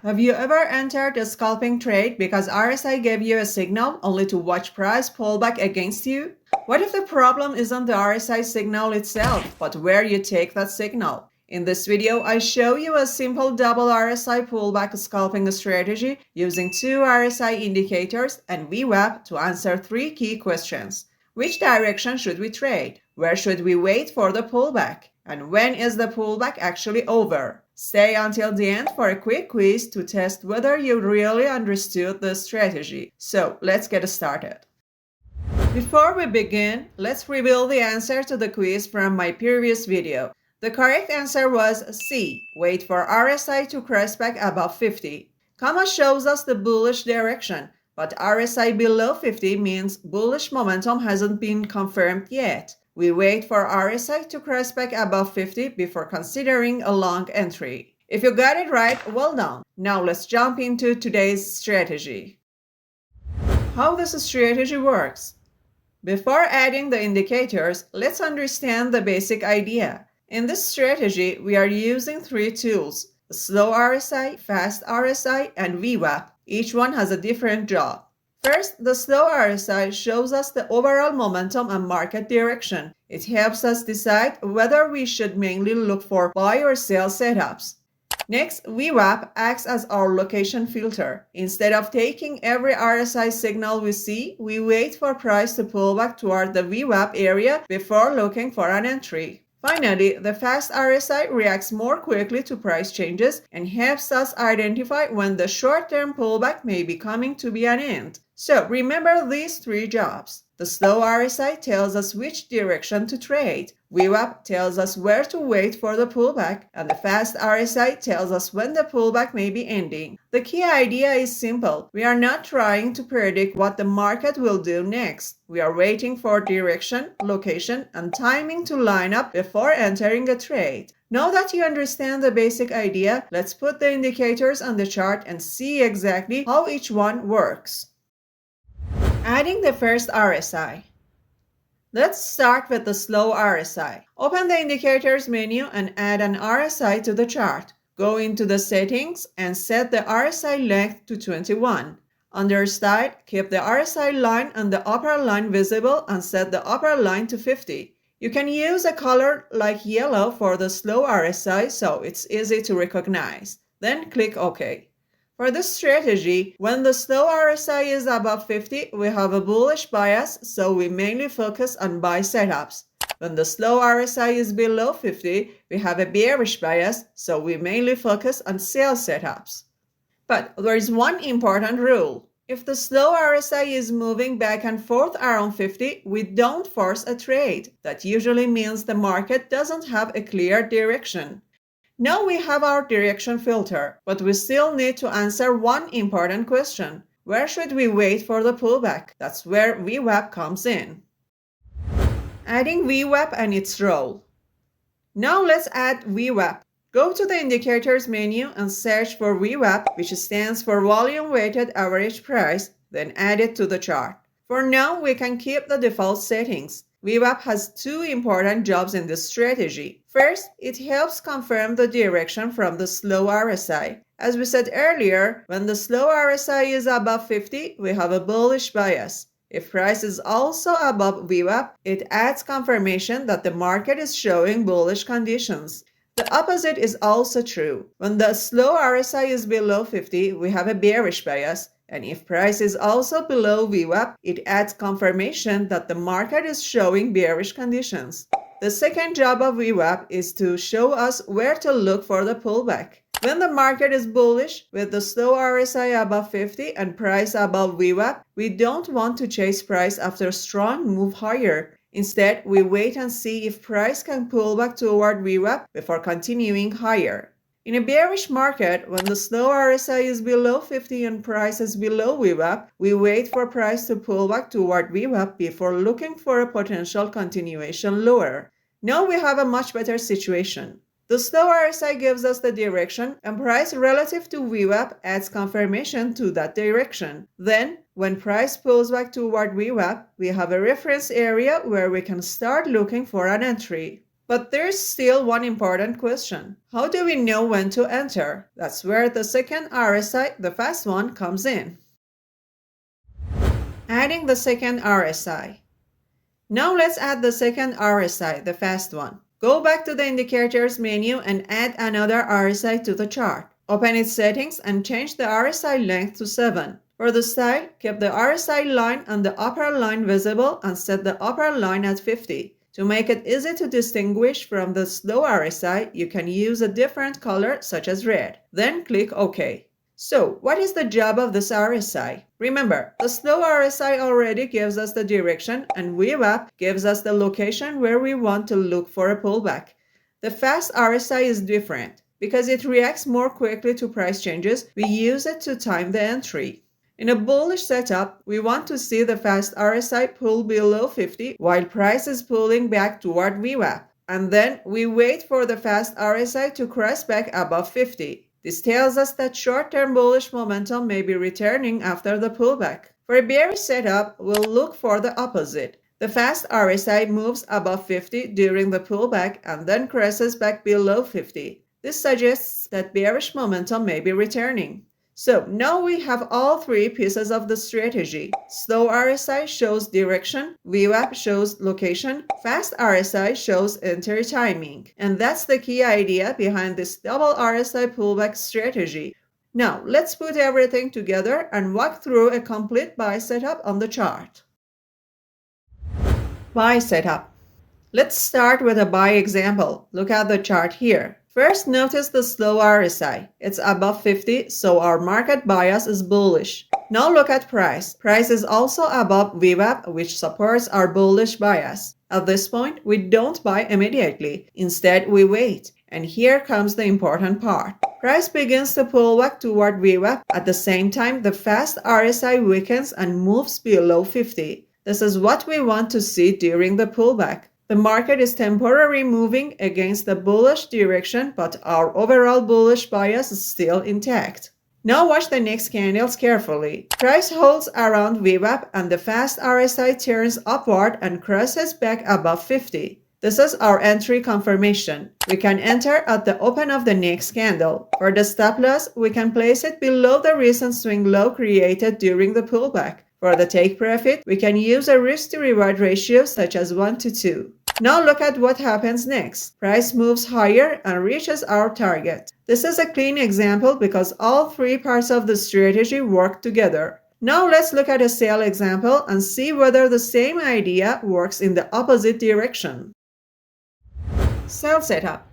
Have you ever entered a scalping trade because RSI gave you a signal only to watch price pull back against you? What if the problem isn't the RSI signal itself, but where you take that signal? In this video, I show you a simple double RSI pullback scalping strategy using two RSI indicators and VWAP to answer three key questions. Which direction should we trade? Where should we wait for the pullback? And when is the pullback actually over? Stay until the end for a quick quiz to test whether you really understood the strategy. So let's get started. Before we begin, let's reveal the answer to the quiz from my previous video. The correct answer was C. Wait for RSI to crest back above 50. Comma shows us the bullish direction, but RSI below 50 means bullish momentum hasn't been confirmed yet. We wait for RSI to crest back above 50 before considering a long entry. If you got it right, well done. Now let's jump into today's strategy. How this strategy works. Before adding the indicators, let's understand the basic idea. In this strategy, we are using three tools: Slow RSI, Fast RSI, and VWAP. Each one has a different job. First, the Slow RSI shows us the overall momentum and market direction. It helps us decide whether we should mainly look for buy or sell setups. Next, VWAP acts as our location filter. Instead of taking every RSI signal we see, we wait for price to pull back toward the VWAP area before looking for an entry. Finally, the Fast RSI reacts more quickly to price changes and helps us identify when the short-term pullback may be coming to an end. So remember these three jobs. The Slow RSI tells us which direction to trade. VWAP tells us where to wait for the pullback, and the Fast RSI tells us when the pullback may be ending. The key idea is simple. We are not trying to predict what the market will do next. We are waiting for direction, location, and timing to line up before entering a trade. Now that you understand the basic idea, let's put the indicators on the chart and see exactly how each one works. Adding the first RSI. Let's start with the Slow RSI. Open the indicators menu and add an RSI to the chart. Go into the settings and set the RSI length to 21. Under Style, keep the RSI line and the upper line visible and set the upper line to 50. You can use a color like yellow for the Slow RSI so it's easy to recognize. Then click OK. For this strategy, when the Slow RSI is above 50, we have a bullish bias, so we mainly focus on buy setups. When the Slow RSI is below 50, we have a bearish bias, so we mainly focus on sell setups. But there is one important rule. If the Slow RSI is moving back and forth around 50, we don't force a trade. That usually means the market doesn't have a clear direction. Now we have our direction filter, but we still need to answer one important question. Where should we wait for the pullback? That's where VWAP comes in. Adding VWAP and its role. Now let's add VWAP. Go to the indicators menu and search for VWAP, which stands for volume weighted average price, then add it to the chart. For now, we can keep the default settings. VWAP has two important jobs in this strategy. First, it helps confirm the direction from the Slow RSI. As we said earlier, when the Slow RSI is above 50, we have a bullish bias. If price is also above VWAP, it adds confirmation that the market is showing bullish conditions. The opposite is also true. When the Slow RSI is below 50, we have a bearish bias. And if price is also below VWAP, it adds confirmation that the market is showing bearish conditions. The second job of VWAP is to show us where to look for the pullback. When the market is bullish, with the Slow RSI above 50 and price above VWAP, we don't want to chase price after a strong move higher. Instead, we wait and see if price can pull back toward VWAP before continuing higher. In a bearish market, when the Slow RSI is below 50 and price is below VWAP, we wait for price to pull back toward VWAP before looking for a potential continuation lower. Now we have a much better situation. The Slow RSI gives us the direction, and price relative to VWAP adds confirmation to that direction. Then, when price pulls back toward VWAP, we have a reference area where we can start looking for an entry. But there's still one important question. How do we know when to enter? That's where the second RSI, the fast one, comes in. Adding the second RSI. Now let's add the second RSI, the fast one. Go back to the indicators menu and add another RSI to the chart. Open its settings and change the RSI length to 7. For the style, keep the RSI line and the upper line visible and set the upper line at 50. To make it easy to distinguish from the slow RSI, you can use a different color such as red. Then click OK. So, what is the job of this RSI? Remember, the slow RSI already gives us the direction and VWAP gives us the location where we want to look for a pullback. The fast RSI is different. Because it reacts more quickly to price changes, we use it to time the entry. In a bullish setup, we want to see the fast RSI pull below 50 while price is pulling back toward VWAP. And then we wait for the fast RSI to cross back above 50. This tells us that short-term bullish momentum may be returning after the pullback. For a bearish setup, we'll look for the opposite. The fast RSI moves above 50 during the pullback and then crosses back below 50. This suggests that bearish momentum may be returning. So now we have all three pieces of the strategy. Slow RSI shows direction, VWAP shows location, fast RSI shows entry timing. And that's the key idea behind this double RSI pullback strategy. Now let's put everything together and walk through a complete buy setup on the chart. Buy setup. Let's start with a buy example. Look at the chart here. First, notice the slow RSI. It's above 50, so our market bias is bullish. Now look at price. Price is also above VWAP, which supports our bullish bias. At this point, we don't buy immediately. Instead, we wait. And here comes the important part. Price begins to pull back toward VWAP. At the same time, the fast RSI weakens and moves below 50. This is what we want to see during the pullback. The market is temporarily moving against the bullish direction, but our overall bullish bias is still intact. Now watch the next candles carefully. Price holds around VWAP and the fast RSI turns upward and crosses back above 50. This is our entry confirmation. We can enter at the open of the next candle. For the stop loss, we can place it below the recent swing low created during the pullback. For the take profit, we can use a risk-to-reward ratio such as 1 to 2. Now look at what happens next. Price moves higher and reaches our target. This is a clean example because all three parts of the strategy work together. Now let's look at a sell example and see whether the same idea works in the opposite direction. Sell setup.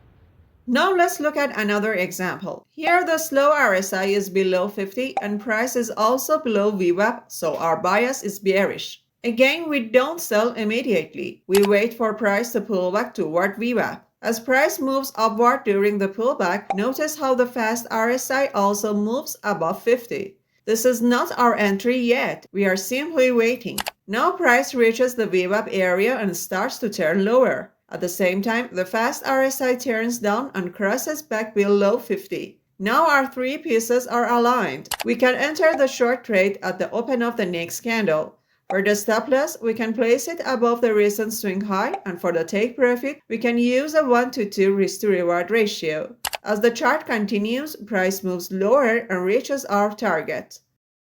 Now let's look at another example. Here the slow RSI is below 50 and price is also below VWAP, so our bias is bearish. Again, we don't sell immediately. We wait for price to pull back toward VWAP. As price moves upward during the pullback, notice how the fast RSI also moves above 50. This is not our entry yet. We are simply waiting. Now price reaches the VWAP area and starts to turn lower. At the same time, the fast RSI turns down and crosses back below 50. Now our three pieces are aligned. We can enter the short trade at the open of the next candle. For the stop loss, we can place it above the recent swing high, and for the take profit, we can use a 1 to 2 risk-to-reward ratio. As the chart continues, price moves lower and reaches our target.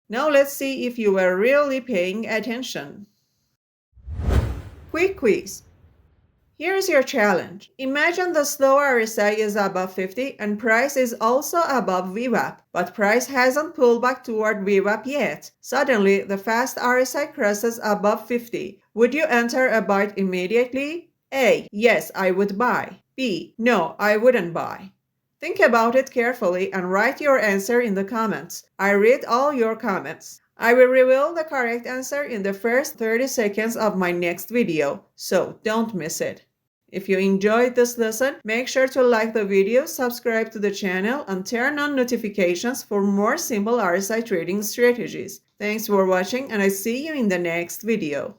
Now let's see if you were really paying attention. Quick quiz. Here's your challenge. Imagine the slow RSI is above 50 and price is also above VWAP, but price hasn't pulled back toward VWAP yet. Suddenly, the fast RSI crosses above 50. Would you enter a buy immediately? A. Yes, I would buy. B. No, I wouldn't buy. Think about it carefully and write your answer in the comments. I read all your comments. I will reveal the correct answer in the first 30 seconds of my next video, so don't miss it. If you enjoyed this lesson, make sure to like the video, subscribe to the channel, and turn on notifications for more simple RSI trading strategies. Thanks for watching, and I see you in the next video.